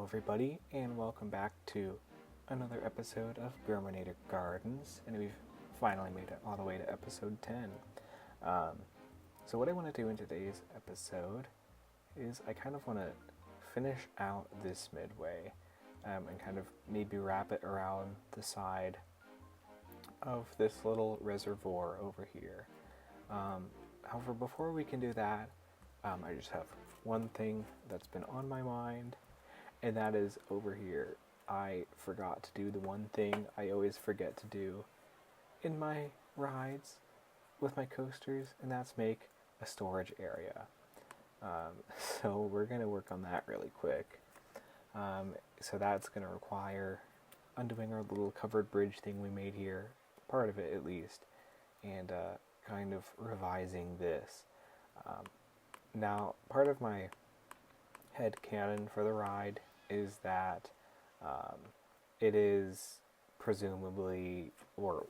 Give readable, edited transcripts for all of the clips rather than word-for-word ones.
Hello everybody, and welcome back to another episode of Germanator Gardens, and we've finally made it all the way to episode 10. So what I want to do in today's episode is I kind of want to finish out this midway and kind of maybe wrap it around the side of this little reservoir over here. However, before we can do that, I just have one thing that's been on my mind, and that is over here. I forgot to do the one thing I always forget to do in my rides with my coasters, and that's make a storage area. So we're going to work on that really quick. So that's going to require undoing our little covered bridge thing we made here, part of it at least, and kind of revising this. Now, part of my headcanon for the ride is that it is presumably, or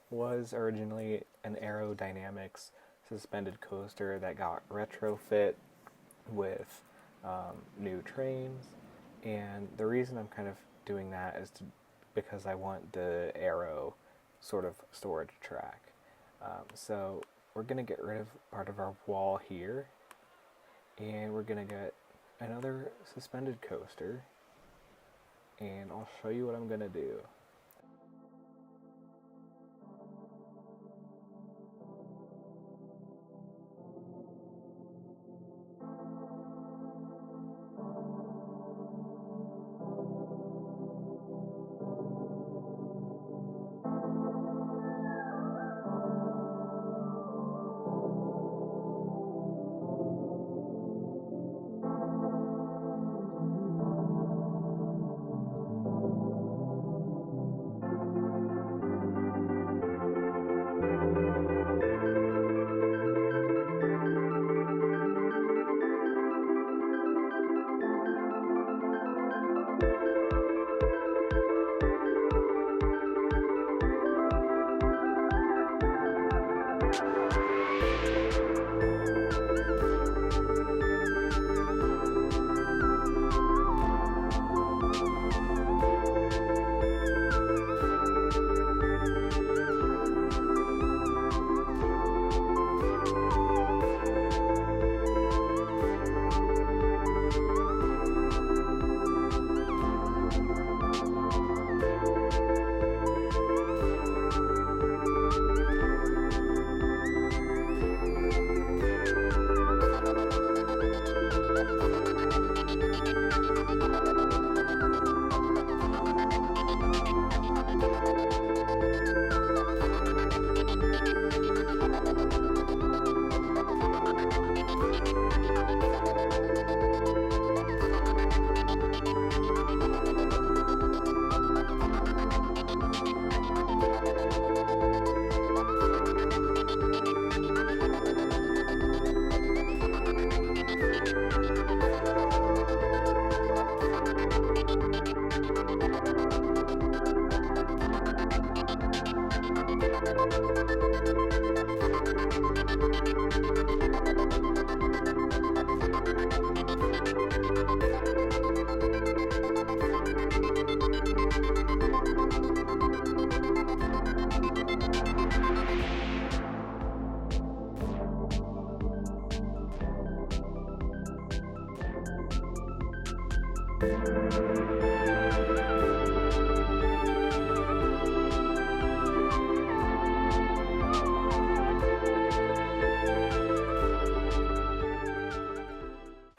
was originally, an aerodynamics suspended coaster that got retrofit with new trains, and the reason I'm kind of doing that is because I want the aero sort of storage track. So we're going to get rid of part of our wall here, and we're going to get another suspended coaster, and I'll show you what I'm going to do.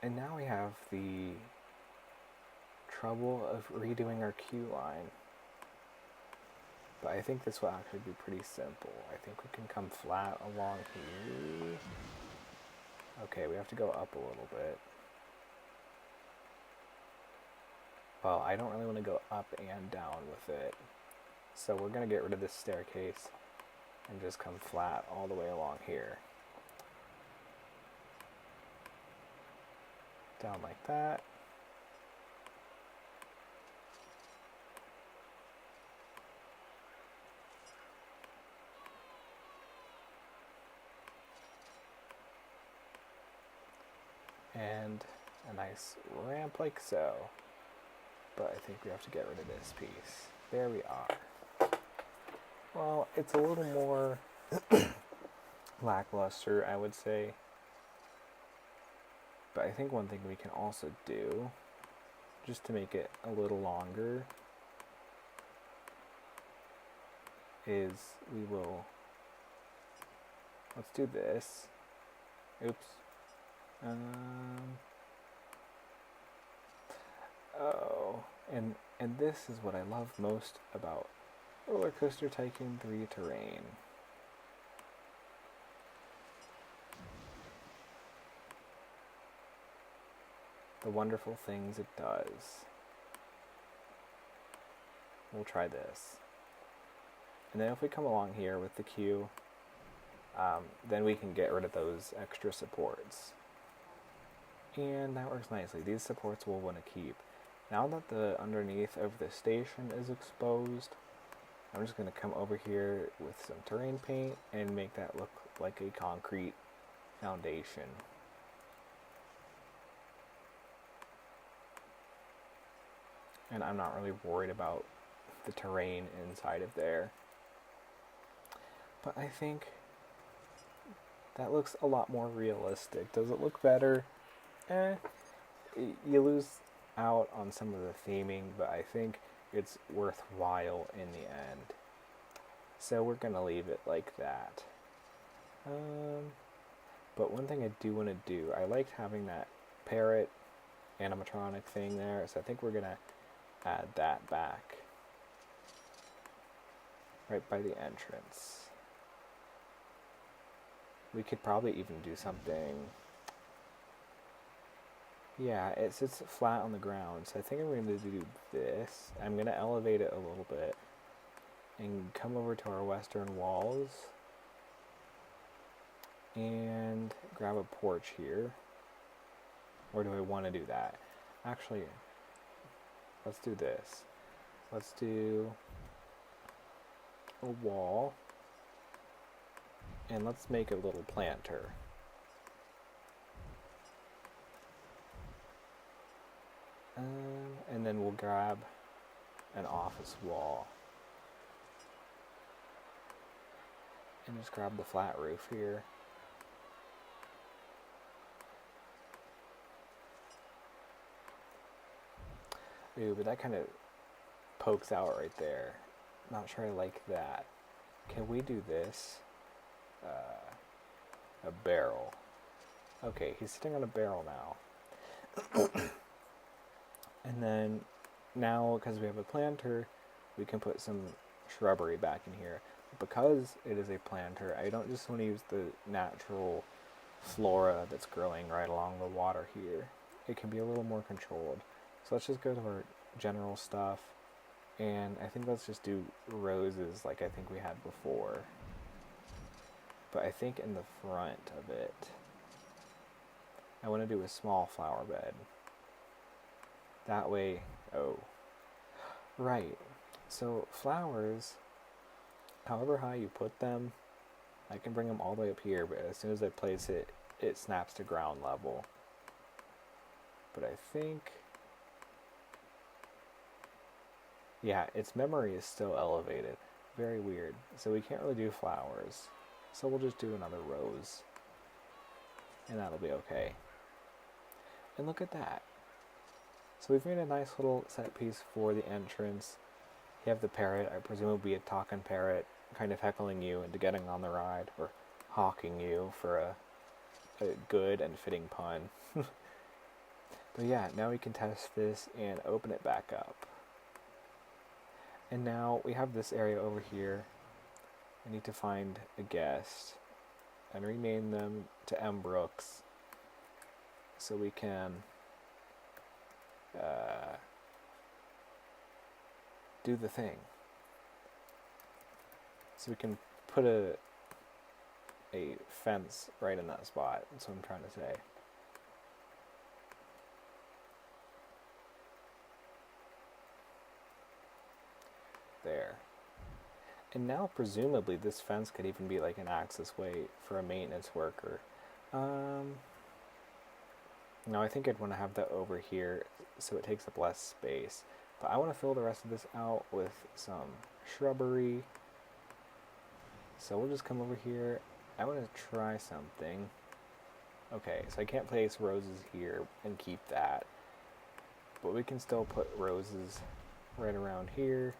And now we have the trouble of redoing our queue line. But I think this will actually be pretty simple. I think we can come flat along here. Okay, we have to go up a little bit. Well, I don't really want to go up and down with it. So we're going to get rid of this staircase and just come flat all the way along here. Down like that. And a nice ramp like so. but I think we have to get rid of this piece. There we are. Well, it's a little more lackluster, I would say. But I think one thing we can also do, just to make it a little longer, is we will, let's do this. Oops. Oh, and this is what I love most about Roller Coaster Tycoon 3 terrain. The wonderful things it does. We'll try this. And then if we come along here with the queue, then we can get rid of those extra supports. And that works nicely. These supports we'll want to keep. Now that the underneath of the station is exposed, I'm just going to come over here with some terrain paint and make that look like a concrete foundation. And I'm not really worried about the terrain inside of there. But I think that looks a lot more realistic. Does it look better? You lose out on some of the theming, but I think it's worthwhile in the end. So we're gonna leave it like that. But one thing I do want to do, I liked having that parrot animatronic thing there, so I think we're gonna add that back right by the entrance. We could probably even do something. Yeah, it sits flat on the ground, so I think I'm going to do this. I'm going to elevate it a little bit and come over to our western walls and grab a porch here. Or do I want to do that? Actually, let's do this. Let's do a wall, and let's make a little planter. And then we'll grab an office wall and just grab the flat roof here. Ooh, but that kind of pokes out right there. Not sure I like that. Can we do this? A barrel. Okay, he's sitting on a barrel now. And then now, because we have a planter, we can put some shrubbery back in here. Because it is a planter, I don't just want to use the natural flora that's growing right along the water here. It can be a little more controlled. So let's just go to our general stuff, and I think let's just do roses like I think we had before. But I think in the front of it, I want to do a small flower bed. That way, oh, right. So flowers, however high you put them, I can bring them all the way up here, but as soon as I place it, it snaps to ground level. But I think, yeah, its memory is still elevated. Very weird. So we can't really do flowers. So we'll just do another rose. And that'll be okay. And look at that. So we've made a nice little set piece for the entrance. You have the parrot. I presume it will be a talking parrot, kind of heckling you into getting on the ride, or hawking you for a good and fitting pun. But yeah, now we can test this and open it back up. And now we have this area over here. I need to find a guest and rename them to M. Brooks so we can do the thing. So we can put a fence right in that spot. That's what I'm trying to say. There. And now presumably this fence could even be like an access way for a maintenance worker. No, I think I'd want to have that over here so it takes up less space. But I want to fill the rest of this out with some shrubbery. So we'll just come over here. I want to try something. Okay, so I can't place roses here and keep that. But we can still put roses right around here.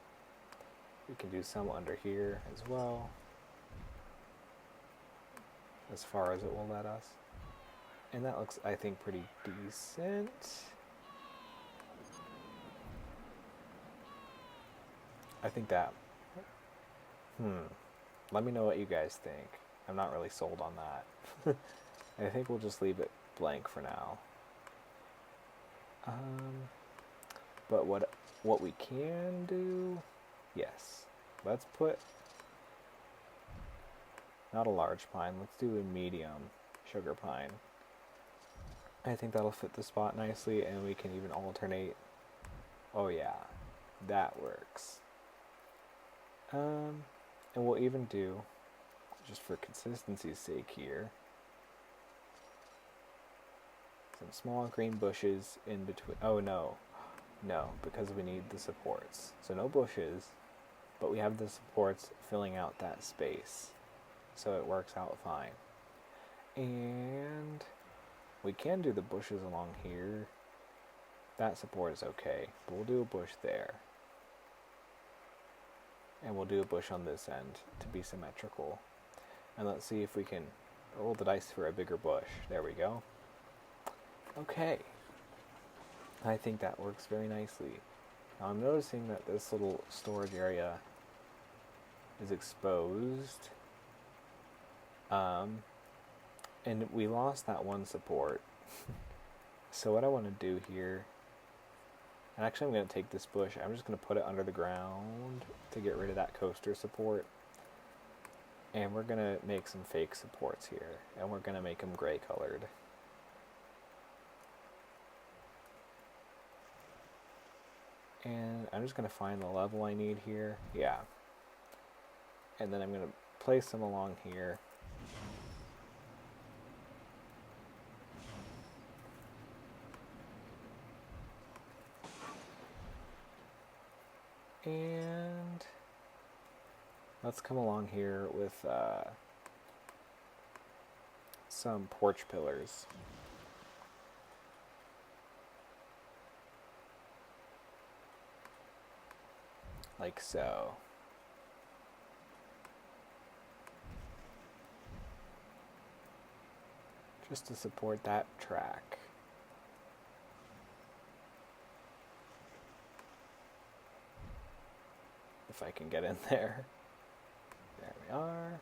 We can do some under here as well, as far as it will let us. And that looks, I think, pretty decent. I think that, let me know what you guys think. I'm not really sold on that. I think we'll just leave it blank for now. But what we can do, yes, let's put, not a large pine, let's do a medium sugar pine. I think that'll fit the spot nicely, and we can even alternate. Oh yeah, that works. And we'll even do, just for consistency's sake here, some small green bushes in between. Oh no, because we need the supports. So no bushes, but we have the supports filling out that space. So it works out fine. And we can do the bushes along here. That support is okay, but we'll do a bush there. And we'll do a bush on this end to be symmetrical. And let's see if we can roll the dice for a bigger bush. There we go. Okay. I think that works very nicely. Now I'm noticing that this little storage area is exposed. And we lost that one support. So what I want to do here, and actually I'm going to take this bush, I'm just going to put it under the ground to get rid of that coaster support. And we're going to make some fake supports here, and we're going to make them gray colored. And I'm just going to find the level I need here. Yeah. And then I'm going to place them along here. And let's come along here with some porch pillars. Like so. Just to support that track. If I can get in there. There we are.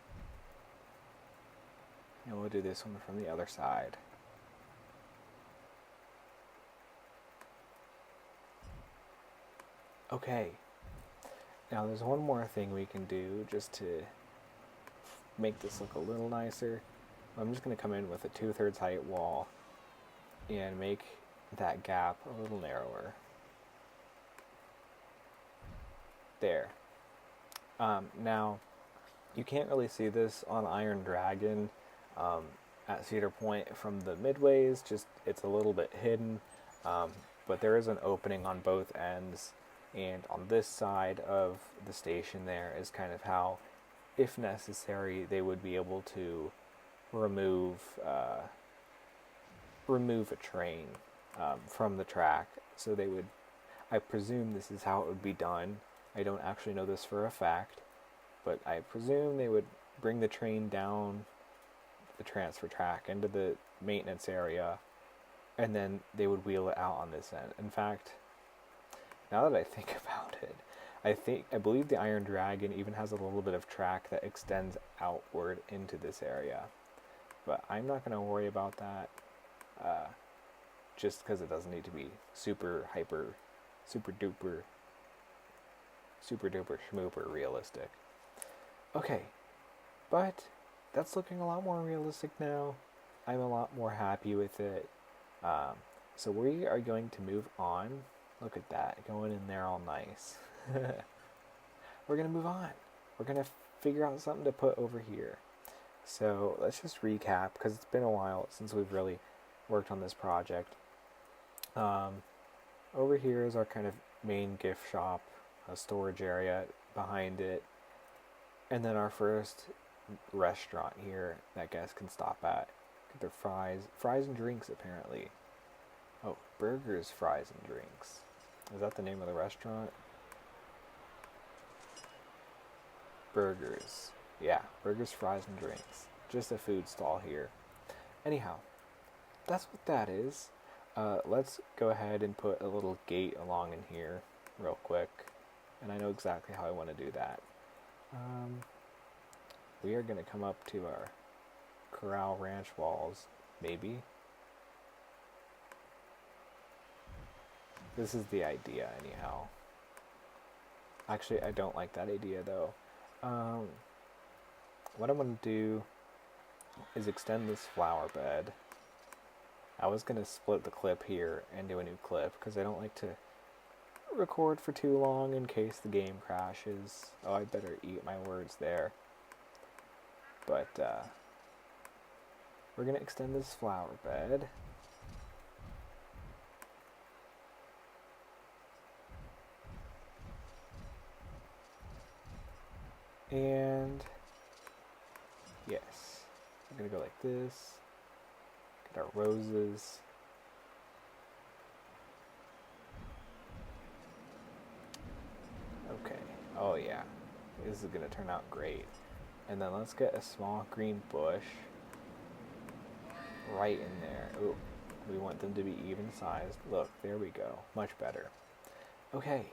And we'll do this one from the other side. Okay. Now there's one more thing we can do just to make this look a little nicer. I'm just going to come in with a 2/3 height wall and make that gap a little narrower. There. Now, you can't really see this on Iron Dragon at Cedar Point from the midways, just it's a little bit hidden, but there is an opening on both ends, and on this side of the station there is kind of how, if necessary, they would be able to remove a train from the track. So they would, I presume this is how it would be done. I don't actually know this for a fact, but I presume they would bring the train down the transfer track into the maintenance area, and then they would wheel it out on this end. In fact, now that I think about it, I believe the Iron Dragon even has a little bit of track that extends outward into this area. But I'm not going to worry about that, just because it doesn't need to be super duper schmooper realistic. Okay, but that's looking a lot more realistic now. I'm a lot more happy with it. So we are going to move on. Look at that, going in there all nice. We're going to move on. We're going to figure out something to put over here. So let's just recap, because it's been a while since we've really worked on this project. Over here is our kind of main gift shop, a storage area behind it, and then our first restaurant here that guests can stop at. Get their fries and drinks apparently. Oh, burgers, fries, and drinks. Is that the name of the restaurant? Burgers. Yeah, burgers, fries, and drinks. Just a food stall here. Anyhow, that's what that is. Let's go ahead and put a little gate along in here real quick. And I know exactly how I want to do that. We are going to come up to our corral ranch walls, maybe. This is the idea, anyhow. Actually, I don't like that idea, though. What I'm going to do is extend this flower bed. I was going to split the clip here and do a new clip, because I don't like to record for too long in case the game crashes. Oh, I better eat my words there. But, we're going to extend this flower bed. And yes, we're gonna go like this. Get our roses. Okay. Oh yeah, this is gonna turn out great. And then let's get a small green bush right in there. Ooh, we want them to be even sized. Look, there we go. Much better. Okay.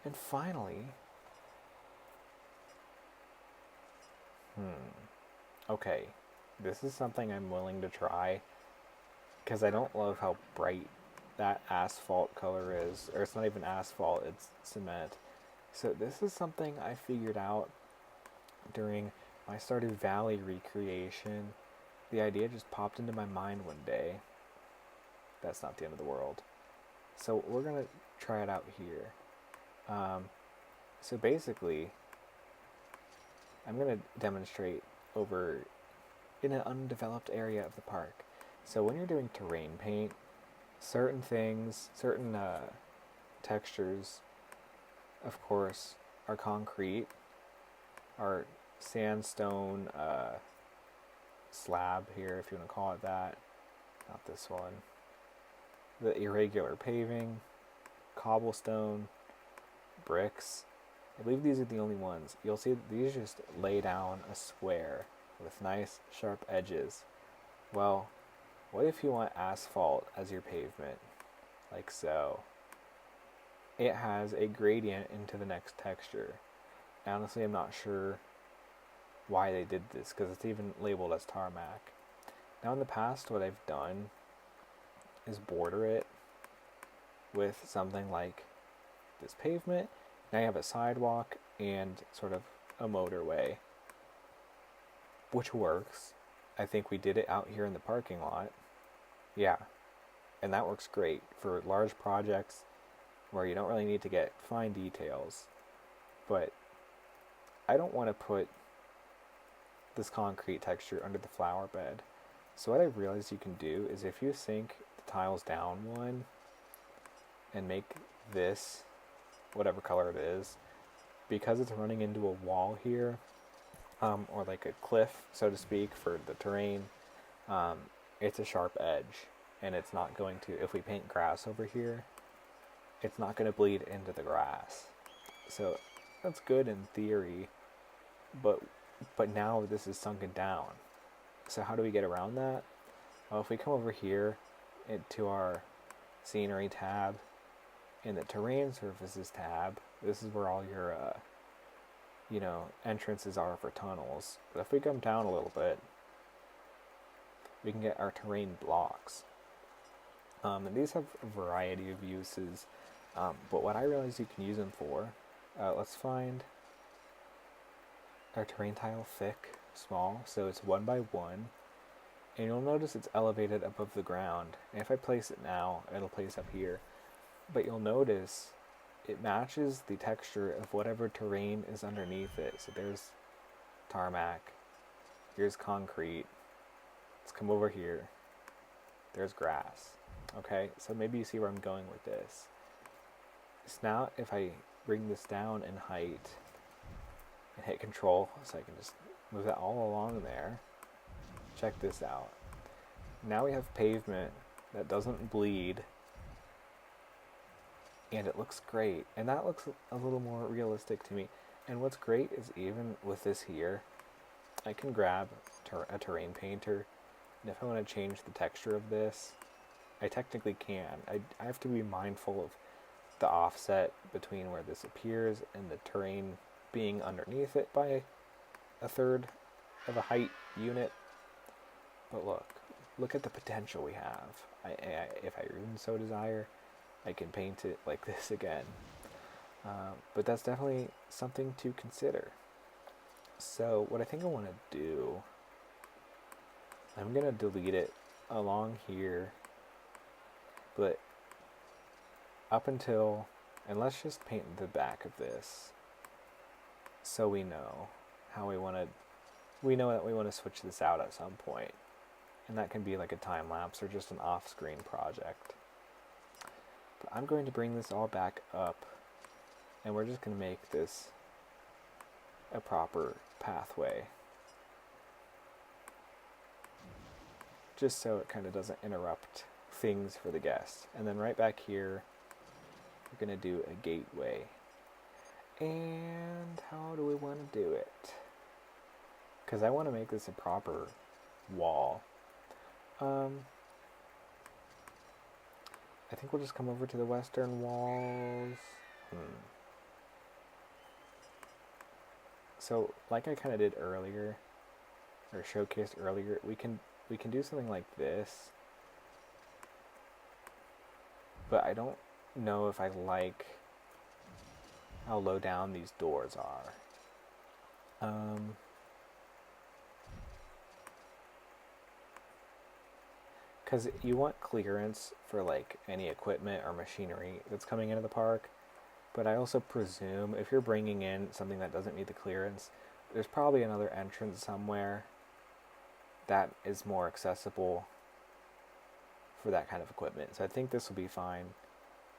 And finally, okay, this is something I'm willing to try, because I don't love how bright that asphalt color is. Or it's not even asphalt, it's cement. So this is something I figured out during my Stardew Valley recreation. The idea just popped into my mind one day. That's not the end of the world. So we're going to try it out here. So basically, I'm going to demonstrate over in an undeveloped area of the park. So when you're doing terrain paint, certain things, certain textures, of course, are concrete, are sandstone slab here, if you want to call it that. Not this one. The irregular paving, cobblestone, bricks. I believe these are the only ones. You'll see that these just lay down a square with nice sharp edges. Well, what if you want asphalt as your pavement? Like so. It has a gradient into the next texture. Honestly, I'm not sure why they did this, because it's even labeled as tarmac. Now in the past, what I've done is border it with something like this pavement. Now you have a sidewalk and sort of a motorway, which works. I think we did it out here in the parking lot. Yeah, and that works great for large projects where you don't really need to get fine details. But I don't want to put this concrete texture under the flower bed. So what I realized you can do is if you sink the tiles down one and make this whatever color it is, because it's running into a wall here, or like a cliff, so to speak, for the terrain, it's a sharp edge, and it's not going to, if we paint grass over here, it's not going to bleed into the grass. So that's good in theory, but now this is sunken down. So how do we get around that? Well, if we come over here into our scenery tab, in the terrain surfaces tab, this is where all your entrances are for tunnels. But if we come down a little bit, we can get our terrain blocks. And these have a variety of uses, but what I realized you can use them for, let's find our terrain tile thick, small, so it's 1 by 1, and you'll notice it's elevated above the ground. And if I place it now, it'll place up here. But you'll notice it matches the texture of whatever terrain is underneath it. So there's tarmac, here's concrete, let's come over here, there's grass. Okay, so maybe you see where I'm going with this. So now if I bring this down in height and hit control, so I can just move that all along there. Check this out. Now we have pavement that doesn't bleed, and it looks great. And that looks a little more realistic to me. And what's great is even with this here, I can grab a terrain painter, and if I want to change the texture of this, I technically can. I have to be mindful of the offset between where this appears and the terrain being underneath it by a third of a height unit. But look at the potential we have. If I even so desire, I can paint it like this again. But that's definitely something to consider. So what I think I want to do, I'm going to delete it along here, but up until, and let's just paint the back of this so we know how we want to, we know that we want to switch this out at some point. And that can be like a time lapse or just an off-screen project. But I'm going to bring this all back up, and we're just going to make this a proper pathway. Just so it kind of doesn't interrupt things for the guests. And then right back here, we're going to do a gateway. And how do we want to do it? Because I want to make this a proper wall. I think we'll just come over to the western walls. So, like I kind of did earlier, or showcased earlier, we can do something like this. But I don't know if I like how low down these doors are. Because you want clearance for like any equipment or machinery that's coming into the park, but I also presume if you're bringing in something that doesn't meet the clearance, there's probably another entrance somewhere that is more accessible for that kind of equipment. So I think this will be fine.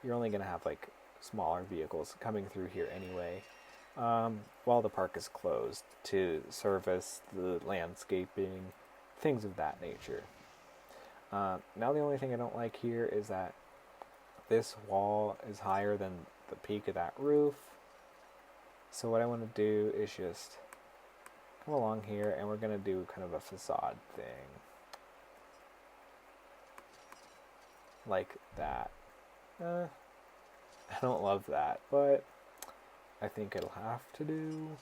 You're only going to have like smaller vehicles coming through here anyway, while the park is closed to service the landscaping, things of that nature. Now the only thing I don't like here is that this wall is higher than the peak of that roof. So what I want to do is just come along here, and we're going to do kind of a facade thing. Like that. I don't love that, but I think it'll have to do.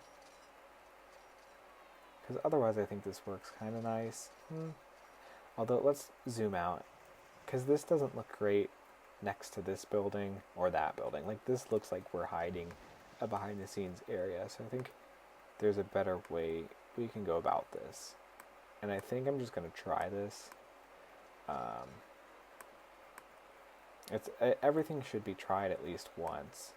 Because otherwise I think this works kind of nice. Although, let's zoom out, because this doesn't look great next to this building or that building. Like, this looks like we're hiding a behind-the-scenes area, so I think there's a better way we can go about this. And I think I'm just going to try this. Everything should be tried at least once.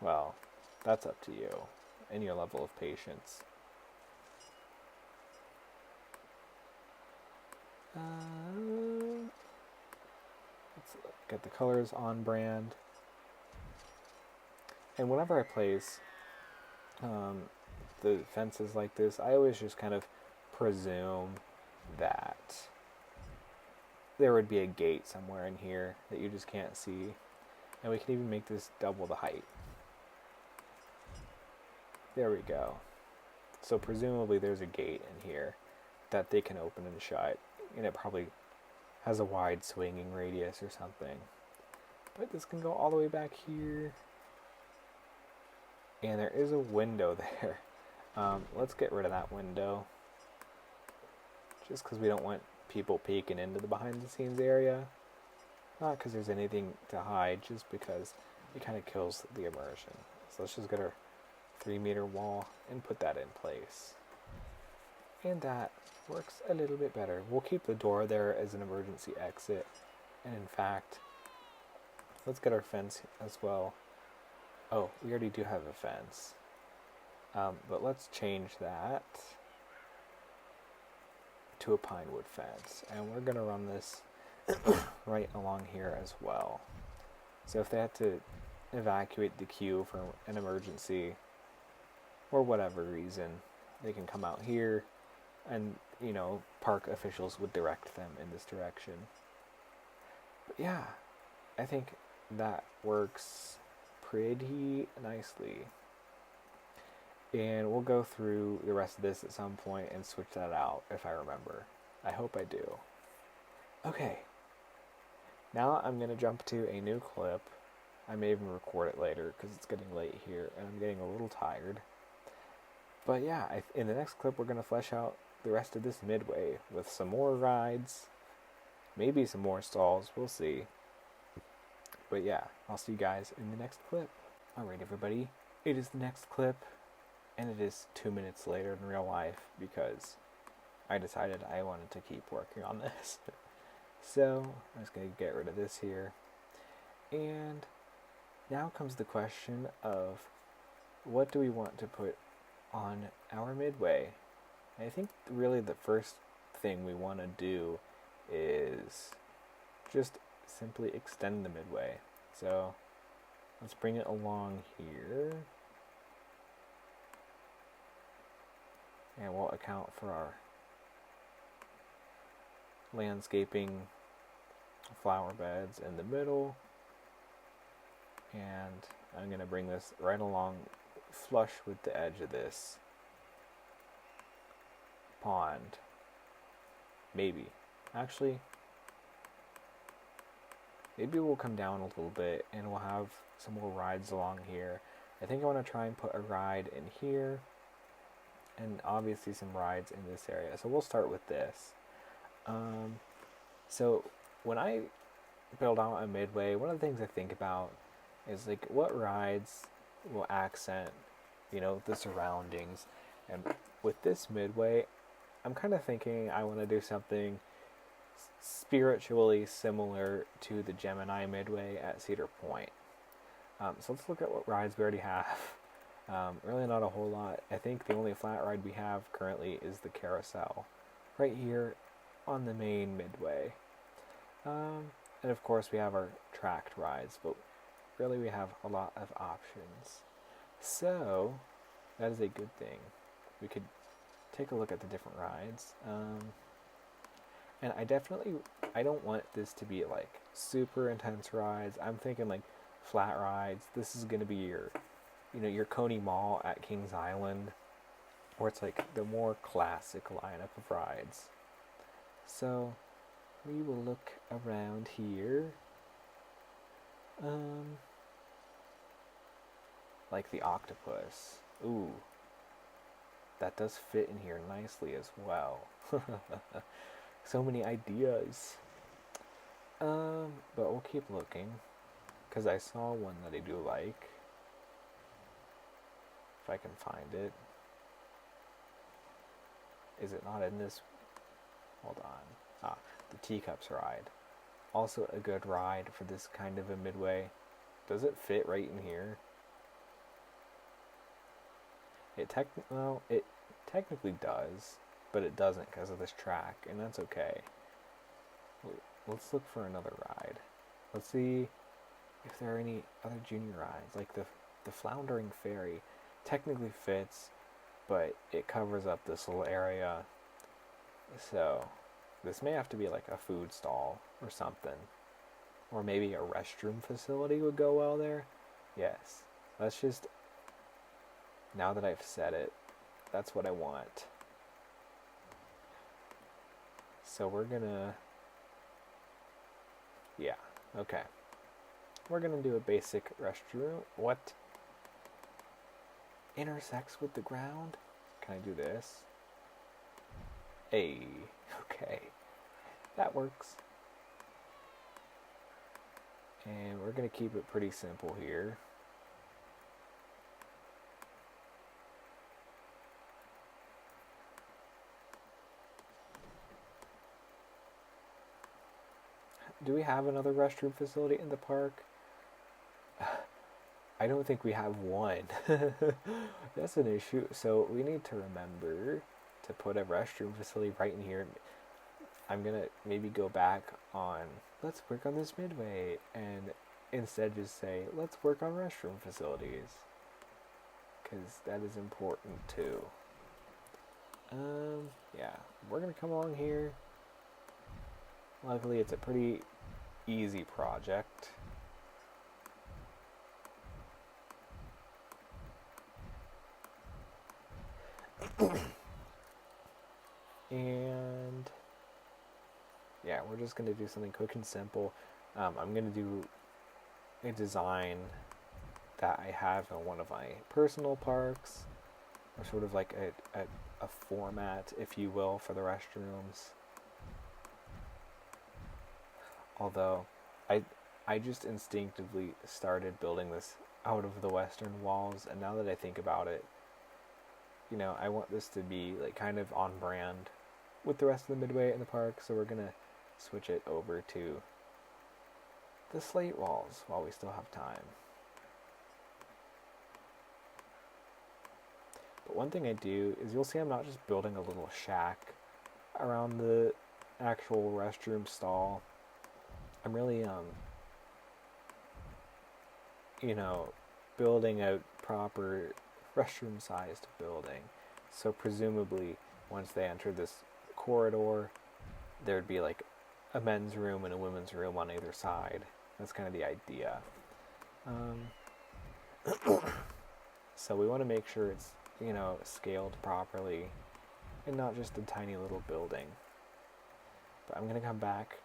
Well, that's up to you and your level of patience. Let's get the colors on brand. And whenever I place the fences like this, I always just kind of presume that there would be a gate somewhere in here that you just can't see. And we can even make this double the height. There we go. So presumably there's a gate in here that they can open and shut. And it probably has a wide swinging radius or something. But this can go all the way back here. And there is a window there. Let's get rid of that window. Just because we don't want people peeking into the behind the scenes area. Not because there's anything to hide, just because it kind of kills the immersion. So let's just get our 3-meter wall and put that in place. And that works a little bit better. We'll keep the door there as an emergency exit. And in fact, let's get our fence as well. Oh, we already do have a fence. But let's change that to a pine wood fence. And we're going to run this right along here as well. So if they had to evacuate the queue for an emergency or whatever reason, they can come out here and, park officials would direct them in this direction. But yeah, I think that works pretty nicely. And we'll go through the rest of this at some point and switch that out if I remember. I hope I do. Okay. Now I'm going to jump to a new clip. I may even record it later because it's getting late here and I'm getting a little tired. But yeah, in the next clip we're going to flesh out the rest of this midway with some more rides, maybe some more stalls, we'll see. But yeah, I'll see you guys in the next clip. Alright everybody, it is the next clip, and it is 2 minutes later in real life because I decided I wanted to keep working on this. So I'm just going to get rid of this here. And now comes the question of what do we want to put on our midway? And I think really the first thing we want to do is just simply extend the midway. So let's bring it along here. And we'll account for our landscaping flower beds in the middle. And I'm going to bring this right along flush with the edge of this pond. Maybe. Actually, maybe we'll come down a little bit and we'll have some more rides along here. I think I want to try and put a ride in here and obviously some rides in this area. So we'll start with this. So when I build out a midway, one of the things I think about is like what rides will accent, the surroundings. And with this midway, I'm kind of thinking I want to do something spiritually similar to the Gemini Midway at Cedar Point. So let's look at what rides we already have. Really not a whole lot. I think the only flat ride we have currently is the carousel right here on the main midway. And of course we have our tracked rides, but really we have a lot of options. So that is a good thing. We could take a look at the different rides. And I don't want this to be like super intense rides. I'm thinking like flat rides. This is going to be your Coney Mall at Kings Island, where it's like the more classic lineup of rides. So we will look around here. Like the octopus. Ooh. That does fit in here nicely as well. So many ideas. But we'll keep looking, because I saw one that I do like. If I can find it. Is it not in this? Hold on. The teacups ride. Also a good ride for this kind of a midway. Does it fit right in here? It technically does, but it doesn't because of this track, and that's okay. Let's look for another ride. Let's see if there are any other junior rides, like the Floundering Ferry. Technically fits, but it covers up this little area. So this may have to be like a food stall or something, or maybe a restroom facility would go well there. Yes, let's just. Now that I've said it, that's what I want. So we're gonna, yeah, okay. We're gonna do a basic restroom. What? Intersects with the ground? Can I do this? Hey, okay. That works. And we're gonna keep it pretty simple here. Do we have another restroom facility in the park? I don't think we have one. That's an issue. So we need to remember to put a restroom facility right in here. I'm going to maybe go back on, let's work on this midway and instead just say, let's work on restroom facilities, because that is important too. Yeah, we're gonna come along here. Luckily, it's a pretty easy project. And yeah, we're just gonna do something quick and simple. I'm gonna do a design that I have in one of my personal parks, or sort of like a format, if you will, for the restrooms. Although I just instinctively started building this out of the western walls, and now that I think about it, you know, I want this to be like kind of on brand with the rest of the Midway in the park, so we're gonna switch it over to the slate walls while we still have time. But one thing I do is, you'll see I'm not just building a little shack around the actual restroom stall. I'm really, you know, building a proper restroom sized building. So presumably, once they enter this corridor, there'd be like a men's room and a women's room on either side. That's kind of the idea. So we want to make sure it's, you know, scaled properly and not just a tiny little building. But I'm going to come back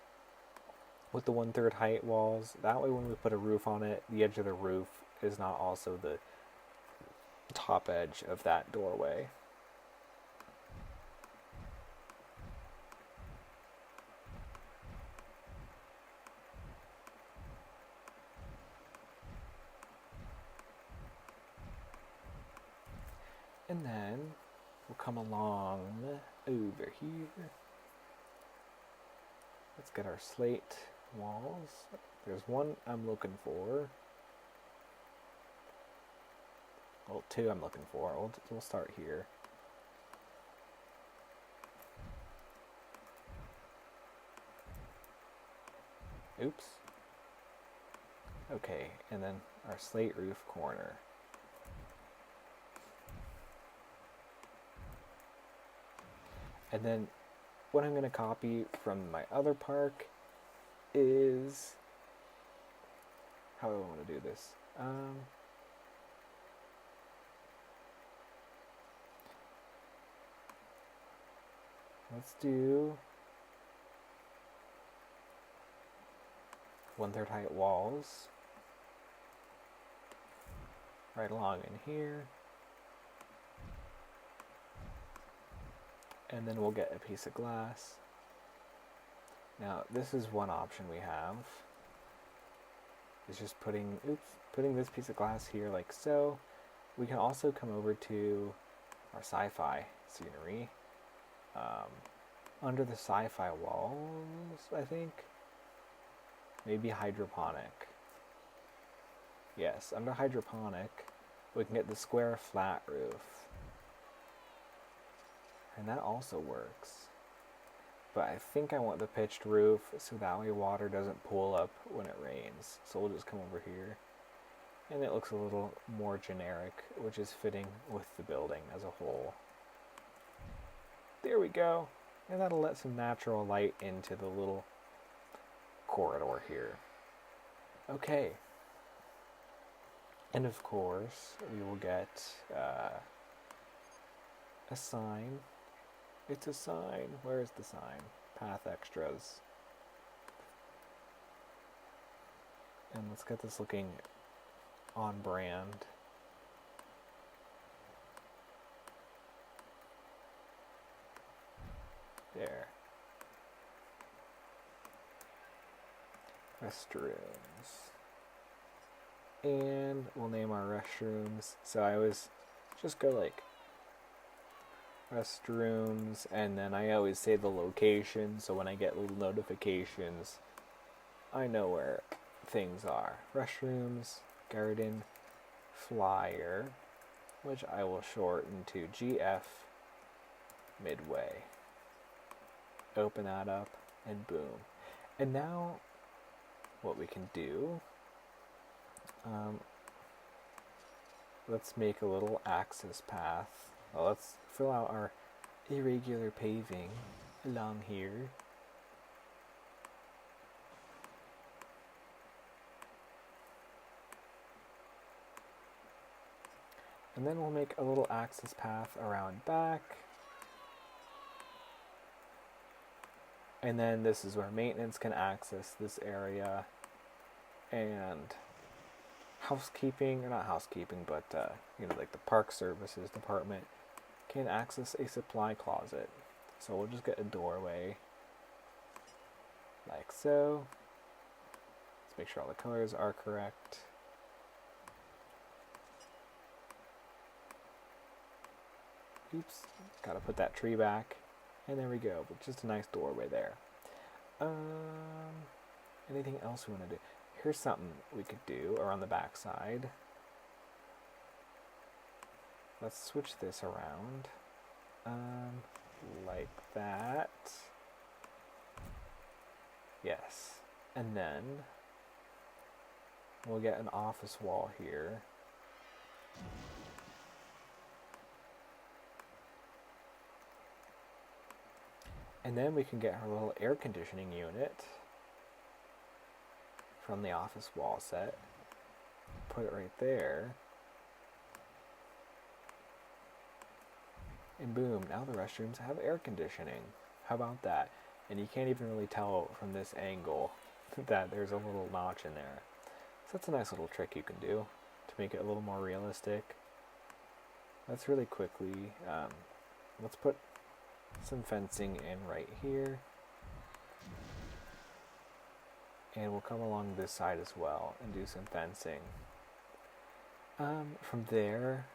with the 1/3 height walls. That way when we put a roof on it, the edge of the roof is not also the top edge of that doorway. And then we'll come along over here. Let's get our slate walls. There's one I'm looking for. Well, two I'm looking for. We'll start here. Oops. Okay, and then our slate roof corner. And then what I'm going to copy from my other park is, how do I want to do this? Let's do 1/3 height walls right along in here. And then we'll get a piece of glass. Now, this is one option we have. It's just putting this piece of glass here like so. We can also come over to our sci-fi scenery. Under the sci-fi walls, I think. Maybe hydroponic. Yes, under hydroponic, we can get the square flat roof. And that also works. But I think I want the pitched roof so that way water doesn't pool up when it rains. So we'll just come over here. And it looks a little more generic, which is fitting with the building as a whole. There we go. And that'll let some natural light into the little corridor here. Okay. And of course, we will get a sign. It's a sign. Where is the sign? Path extras. And let's get this looking on brand. There. Restrooms. And we'll name our restrooms. So I always just go like restrooms, and then I always say the location, so when I get little notifications, I know where things are. Restrooms, Garden Flyer, which I will shorten to GF Midway. Open that up, and boom. And now, what we can do Um, let's make a little access path. Well, let's fill out our irregular paving along here. And then we'll make a little access path around back. And then this is where maintenance can access this area. And housekeeping, or not housekeeping, but like the park services department can access a supply closet. So we'll just get a doorway like so. Let's make sure all the colors are correct. Oops, gotta put that tree back. And there we go, but just a nice doorway there. Anything else we want to do? Here's something we could do around the back side. Let's switch this around. Like that. Yes. And then we'll get an office wall here. And then we can get our little air conditioning unit from the office wall set. Put it right there. And boom, now the restrooms have air conditioning. How about that? And you can't even really tell from this angle that there's a little notch in there. So that's a nice little trick you can do to make it a little more realistic. Let's really quickly, let's put some fencing in right here. And we'll come along this side as well and do some fencing. From there,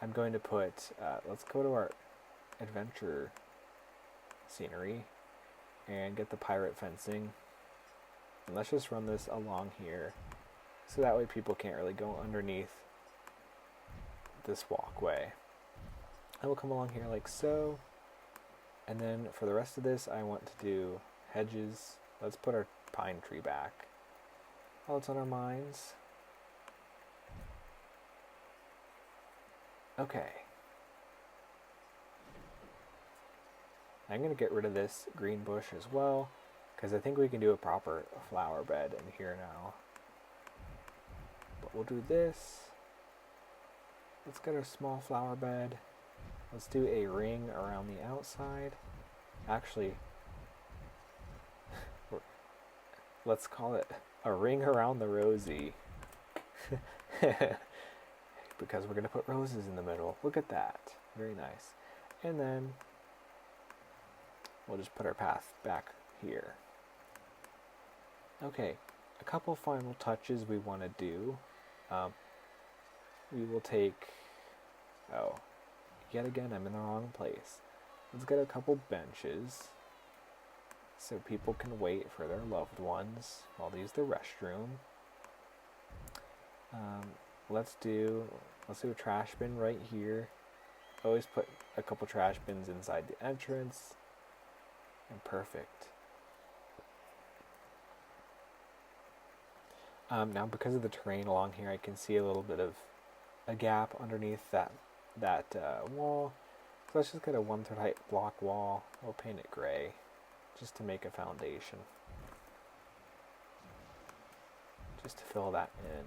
I'm going to put, let's go to our adventure scenery and get the pirate fencing. And let's just run this along here so that way people can't really go underneath this walkway. And we'll come along here like so. And then for the rest of this, I want to do hedges. Let's put our pine tree back while it's on our minds. Okay. I'm going to get rid of this green bush as well, because I think we can do a proper flower bed in here now. But we'll do this. Let's get our small flower bed. Let's do a ring around the outside. Actually, let's call it a ring around the rosy. Because we're going to put roses in the middle. Look at that. Very nice. And then we'll just put our path back here. Okay, a couple final touches we want to do. We will take... Oh, yet again, I'm in the wrong place. Let's get a couple benches so people can wait for their loved ones while they use the restroom. Let's do a trash bin right here. Always put a couple trash bins inside the entrance. And perfect. Now because of the terrain along here, I can see a little bit of a gap underneath that wall. So let's just get a 1/3 height block wall. We'll paint it gray just to make a foundation. Just to fill that in.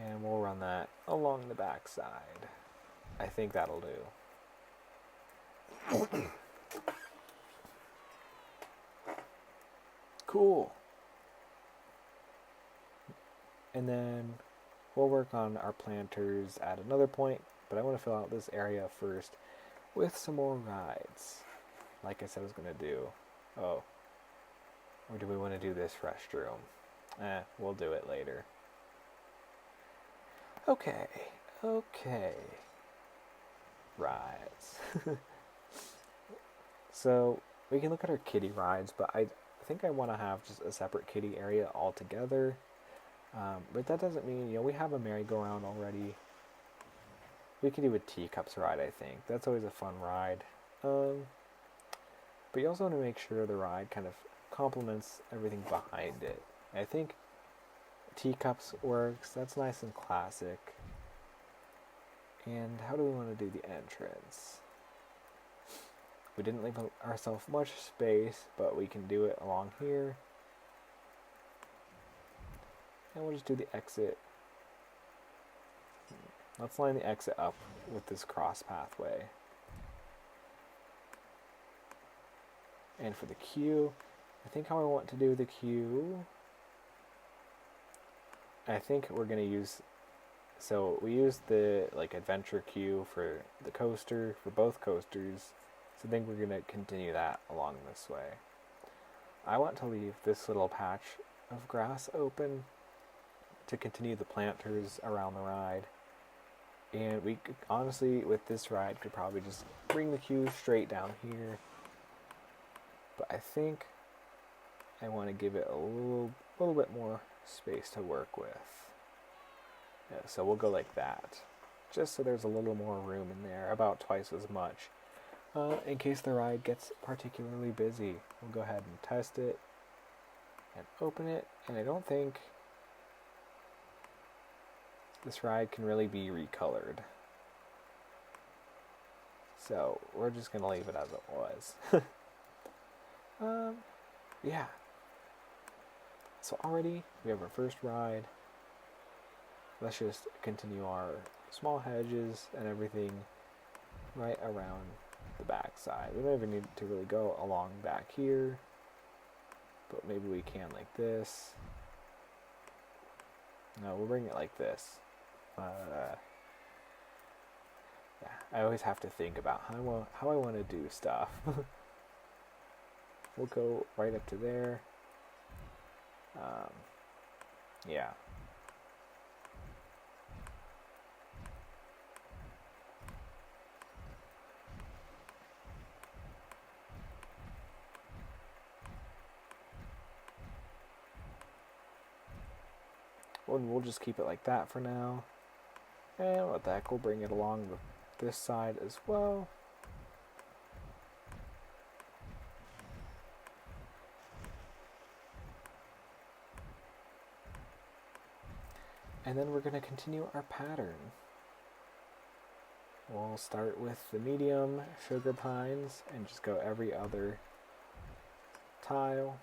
And we'll run that along the back side. I think that'll do. Cool. And then we'll work on our planters at another point, but I want to fill out this area first with some more rides, like I said I was going to do. Oh, or do we want to do this restroom? We'll do it later. Okay. Rides. So we can look at our kiddie rides, but I think I want to have just a separate kiddie area altogether. But that doesn't mean, we have a merry-go-round already. We could do a teacups ride, I think. That's always a fun ride. But you also want to make sure the ride kind of complements everything behind it. I think teacups works. That's nice and classic. And how do we want to do the entrance? We didn't leave ourselves much space, but we can do it along here. And we'll just do the exit. Let's line the exit up with this cross pathway. And for the queue, I think how I want to do the queue, I think we're going to use, so we used the like adventure queue for the coaster, for both coasters, so I think we're going to continue that along this way. I want to leave this little patch of grass open to continue the planters around the ride. And we could, honestly, with this ride, could probably just bring the queue straight down here. But I think I want to give it a little bit more space to work with. Yeah, so we'll go like that, just so there's a little more room in there, about twice as much. In case the ride gets particularly busy, we'll go ahead and test it and open it. And I don't think this ride can really be recolored. So we're just going to leave it as it was. Yeah. So already we have our first ride. Let's just continue our small hedges and everything right around the back side. We don't even need to really go along back here, but maybe we can like this. No, we'll bring it like this. Yeah, I always have to think about how I want to do stuff. We'll go right up to there. Yeah. And we'll just keep it like that for now. And what the heck, we'll bring it along this side as well. And then we're going to continue our pattern. We'll start with the medium sugar pines and just go every other tile.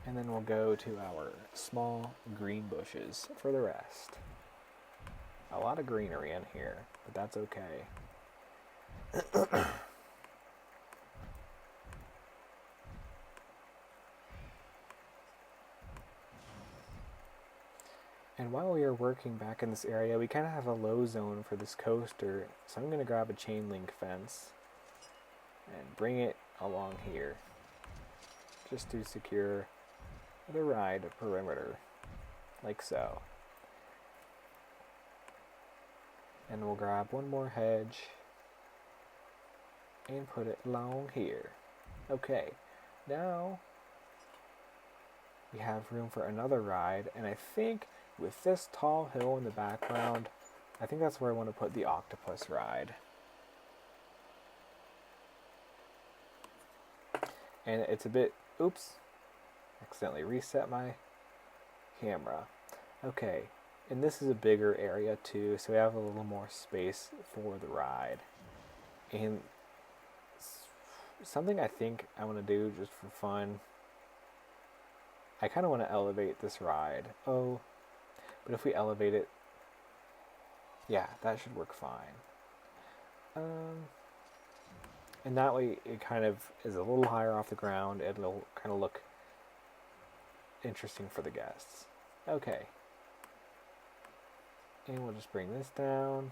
And then we'll go to our small green bushes for the rest. A lot of greenery in here, but that's okay. And while we are working back in this area, we kind of have a low zone for this coaster, so I'm going to grab a chain link fence and bring it along here, just to secure the ride perimeter, like so. And we'll grab one more hedge and put it along here. Okay, now we have room for another ride, and I think with this tall hill in the background, I think that's where I want to put the octopus ride. And it's a bit, oops, accidentally reset my camera. Okay, and this is a bigger area too, so we have a little more space for the ride. And something I think I want to do just for fun, I kind of want to elevate this ride. Oh, but if we elevate it, yeah, that should work fine. And that way it kind of is a little higher off the ground, and it'll kind of look interesting for the guests. Okay. And we'll just bring this down.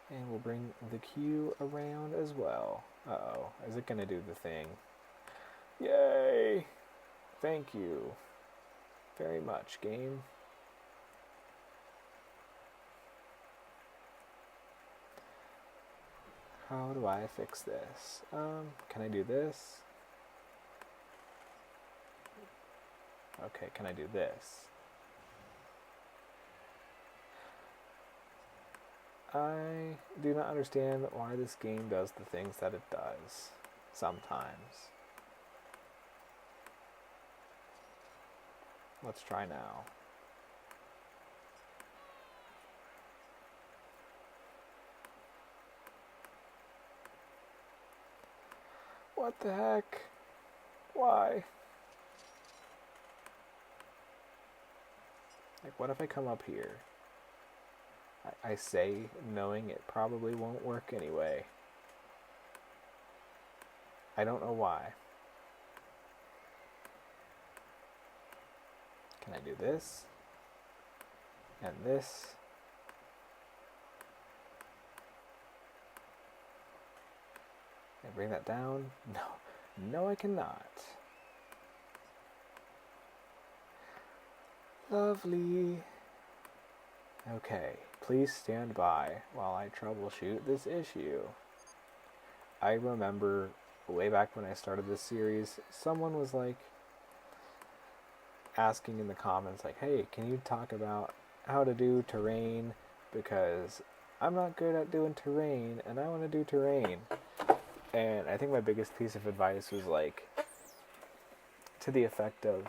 And we'll bring the queue around as well. Uh-oh, is it gonna do the thing? Yay! Thank you very much, game. How do I fix this? Can I do this? Okay, can I do this? I do not understand why this game does the things that it does sometimes. Let's try now. What the heck? Why? Like, what if I come up here? I say, knowing it probably won't work anyway. I don't know why. Can I do this? And this? Can I bring that down? No. No, I cannot. Lovely. Okay, please stand by while I troubleshoot this issue. I remember way back when I started this series, someone was like asking in the comments like, hey, can you talk about how to do terrain, because I'm not good at doing terrain and I want to do terrain. And I think my biggest piece of advice was like to the effect of,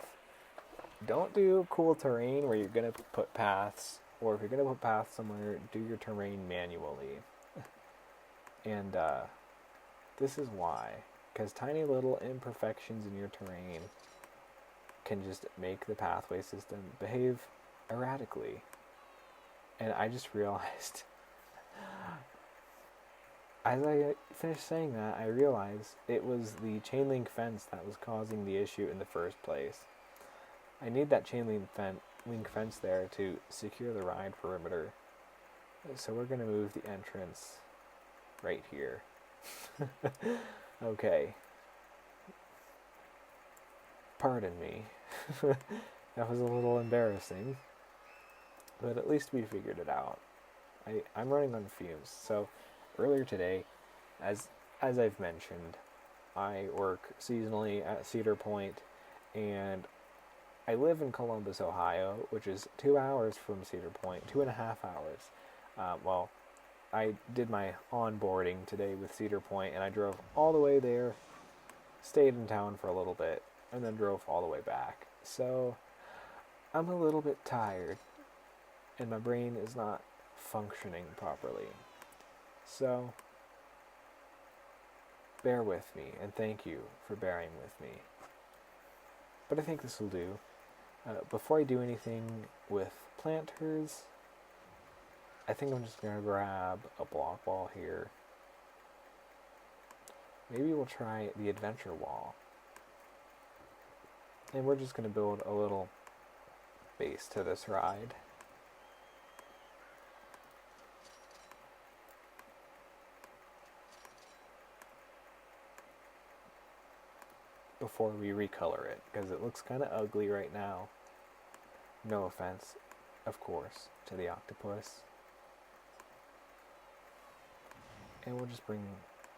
don't do cool terrain where you're going to put paths, or if you're going to put paths somewhere, do your terrain manually. And this is why. Because tiny little imperfections in your terrain can just make the pathway system behave erratically. And I just realized, as I finished saying that, I realized it was the chain link fence that was causing the issue in the first place. I need that chain link fence there to secure the ride perimeter. So we're going to move the entrance right here. Okay. Pardon me. That was a little embarrassing. But at least we figured it out. I'm running on fumes. So earlier today, as I've mentioned, I work seasonally at Cedar Point, and I live in Columbus, Ohio, which is 2 hours from Cedar Point, 2.5 hours. Well, I did my onboarding today with Cedar Point, and I drove all the way there, stayed in town for a little bit, and then drove all the way back. So I'm a little bit tired, and my brain is not functioning properly. So bear with me, and thank you for bearing with me. But I think this will do. Before I do anything with planters, I think I'm just going to grab a block wall here. Maybe we'll try the adventure wall. And we're just going to build a little base to this ride. Before we recolor it, because it looks kind of ugly right now. No offense, of course, to the octopus. And we'll just bring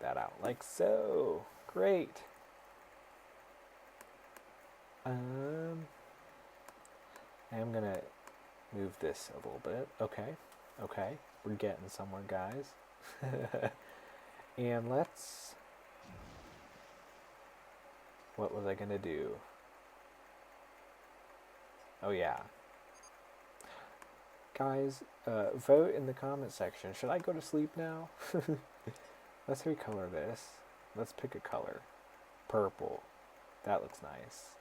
that out like so. Great. I'm gonna move this a little bit. Okay, we're getting somewhere, guys. And let's... What was I gonna do? Oh yeah. Guys, vote in the comment section. Should I go to sleep now? Let's recolor this. Let's pick a color. Purple. That looks nice.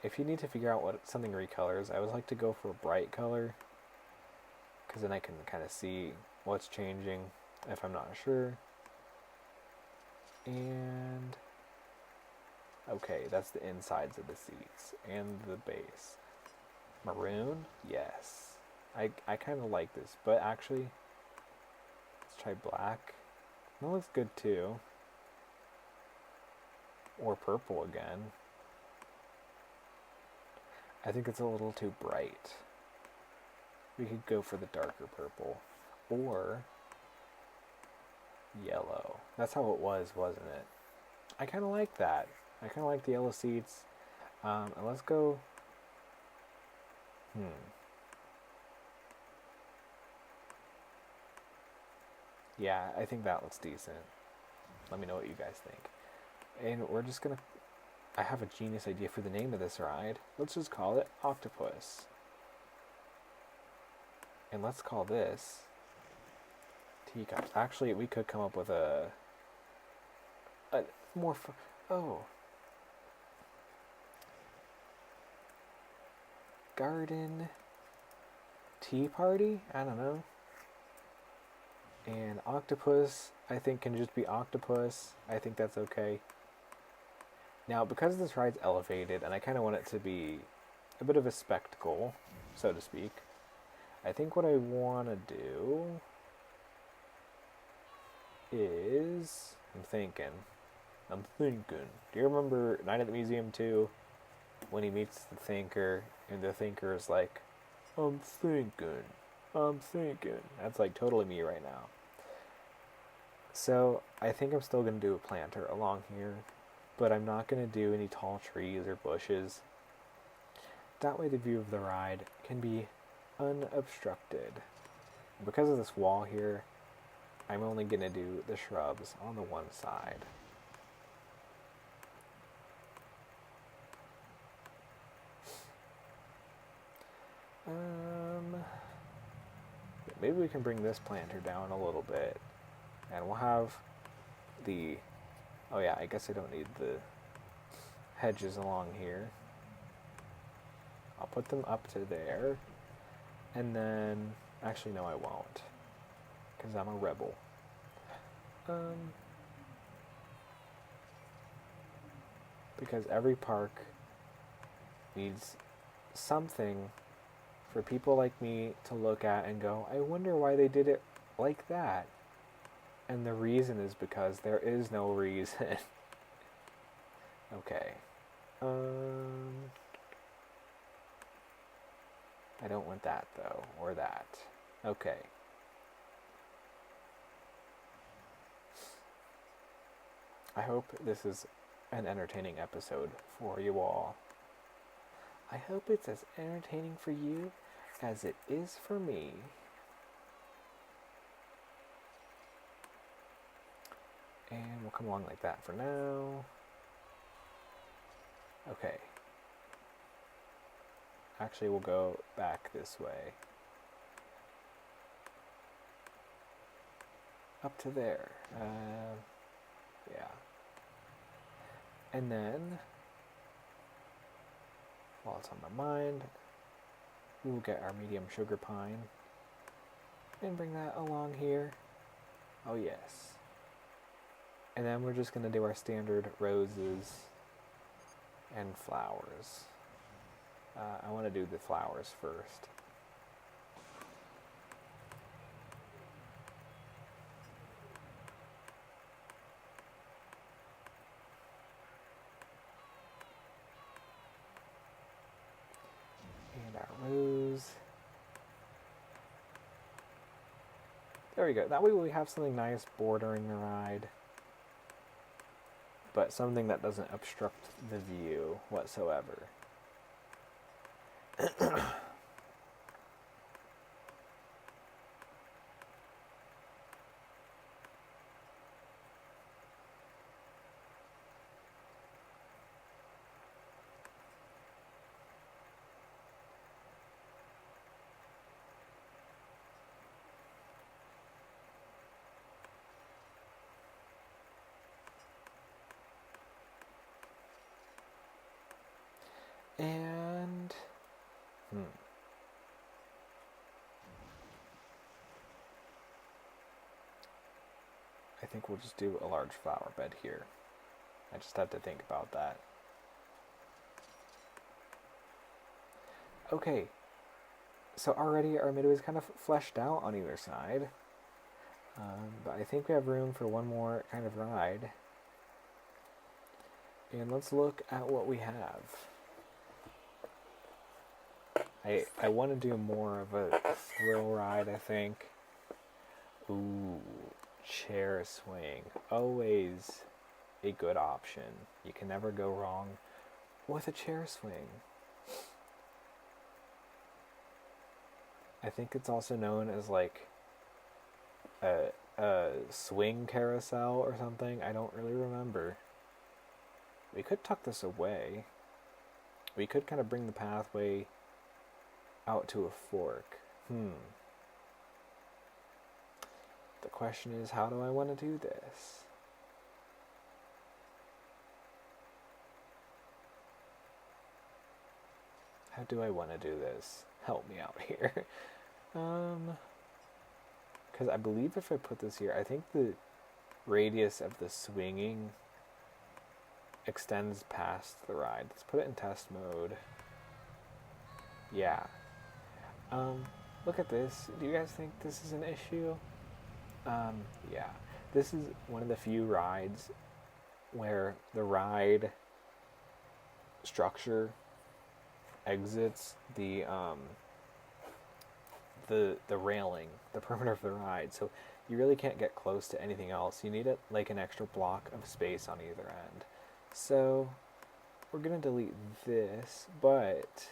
If you need to figure out what something recolors, I always like to go for a bright color, because then I can kind of see what's changing if I'm not sure. And... okay, that's the insides of the seats and the base. Maroon? Yes. I kind of like this, but actually, let's try black. That looks good too. Or purple again. I think it's a little too bright. We could go for the darker purple. Or yellow. That's how it was, wasn't it? I kind of like that. I kind of like the yellow seats. And let's go... Yeah, I think that looks decent. Let me know what you guys think. And we're just gonna... I have a genius idea for the name of this ride. Let's just call it Octopus. And let's call this Teacups. Actually, we could come up with a more fun... Oh. Garden Tea Party? I don't know. And Octopus, I think, can just be Octopus. I think that's okay. Now, because this ride's elevated, and I kind of want it to be a bit of a spectacle, so to speak, I think what I want to do is... I'm thinking. Do you remember Night at the Museum 2? When he meets the Thinker, and the Thinker is like, I'm thinking. That's like totally me right now. So, I think I'm still going to do a planter along here, but I'm not going to do any tall trees or bushes. That way the view of the ride can be unobstructed. Because of this wall here, I'm only going to do the shrubs on the one side. Maybe we can bring this planter down a little bit. And we'll have the... Oh yeah, I guess I don't need the hedges along here. I'll put them up to there. And then... Actually, no, I won't. Because I'm a rebel. Because every park needs something for people like me to look at and go, I wonder why they did it like that. And the reason is because there is no reason. Okay. I don't want that, though. Or that. Okay. I hope this is an entertaining episode for you all. I hope it's as entertaining for you as it is for me. And we'll come along like that for now. Okay. Actually, we'll go back this way. Up to there. Yeah. And then, while it's on my mind, we will get our medium sugar pine and bring that along here. Oh yes. And then we're just going to do our standard roses and flowers. I want to do the flowers first. And our rose. There we go. That way we have something nice bordering the ride, but something that doesn't obstruct the view whatsoever. And I think we'll just do a large flower bed here. I just have to think about that. Okay, so already our midway is kind of fleshed out on either side, but I think we have room for one more kind of ride. And let's look at what we have. I want to do more of a thrill ride, I think. Ooh, chair swing. Always a good option. You can never go wrong with a chair swing. I think it's also known as like a swing carousel or something. I don't really remember. We could tuck this away. We could kind of bring the pathway out to a fork. The question is, how do I want to do this? How do I want to do this? Help me out here. Because I believe if I put this here, I think the radius of the swinging extends past the ride. Let's put it in test mode. Yeah. Look at this. Do you guys think this is an issue? Yeah. This is one of the few rides where the ride structure exits the railing, the perimeter of the ride, so you really can't get close to anything else. You need like an extra block of space on either end. So we're gonna delete this, but